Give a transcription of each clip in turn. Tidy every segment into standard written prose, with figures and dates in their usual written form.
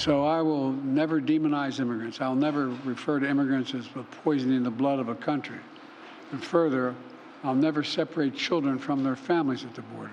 So I will never demonize immigrants. I'll never refer to immigrants as poisoning the blood of a country. And further, I'll never separate children from their families at the border.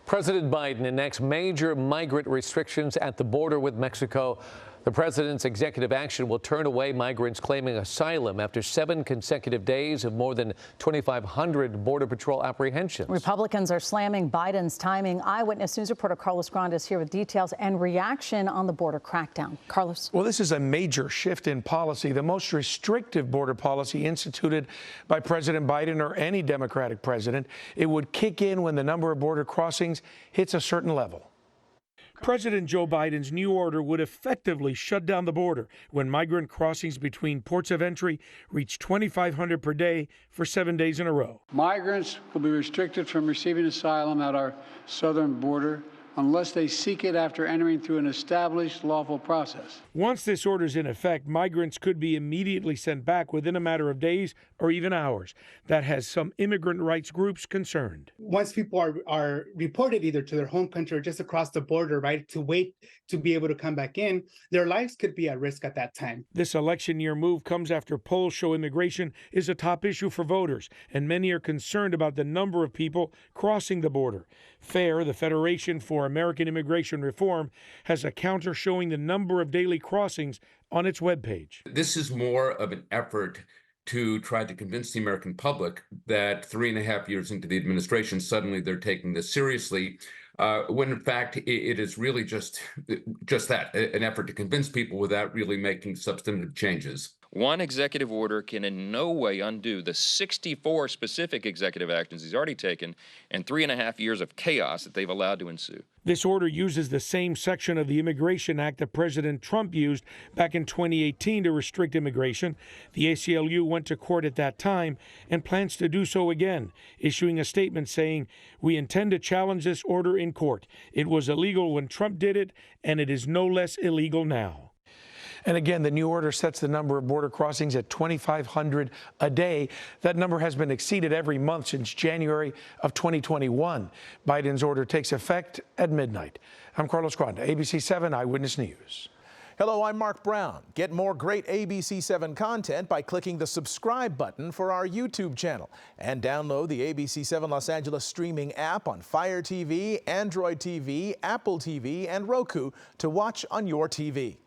President Biden enacts major migrant restrictions at the border with Mexico. The president's executive action will turn away migrants claiming asylum after 7 consecutive days of more than 2,500 Border Patrol apprehensions. Republicans are slamming Biden's timing. Eyewitness News reporter Carlos Granda is here with details and reaction on the border crackdown. Carlos. Well, this is a major shift in policy, the most restrictive border policy instituted by President Biden or any Democratic president. It would kick in when the number of border crossings hits a certain level. President Joe Biden's new order would effectively shut down the border when migrant crossings between ports of entry reach 2,500 per day for 7 days in a row. Migrants will be restricted from receiving asylum at our southern border unless they seek it after entering through an established lawful process. Once this order is in effect, migrants could be immediately sent back within a matter of days or even hours. That has some immigrant rights groups concerned. Once people are reported either to their home country or just across the border, right, to wait to be able to come back in, their lives could be at risk at that time. This election year move comes after polls show immigration is a top issue for voters, and many are concerned about the number of people crossing the border. FAIR, the Federation for American Immigration Reform, has a counter showing the number of daily crossings on its webpage. This is more of an effort to try to convince the American public that 3.5 years into the administration, suddenly they're taking this seriously, when in fact it is really just that, an effort to convince people without really making substantive changes. One executive order can in no way undo the 64 specific executive actions he's already taken and 3.5 years of chaos that they've allowed to ensue. This order uses the same section of the Immigration Act that President Trump used back in 2018 to restrict immigration. The ACLU went to court at that time and plans to do so again, issuing a statement saying, "We intend to challenge this order in court. It was illegal when Trump did it, and it is no less illegal now." And again, the new order sets the number of border crossings at 2,500 a day. That number has been exceeded every month since January of 2021. Biden's order takes effect at midnight. I'm Carlos Granda, ABC 7 Eyewitness News. Hello, I'm Mark Brown. Get more great ABC 7 content by clicking the subscribe button for our YouTube channel. And download the ABC 7 Los Angeles streaming app on Fire TV, Android TV, Apple TV, and Roku to watch on your TV.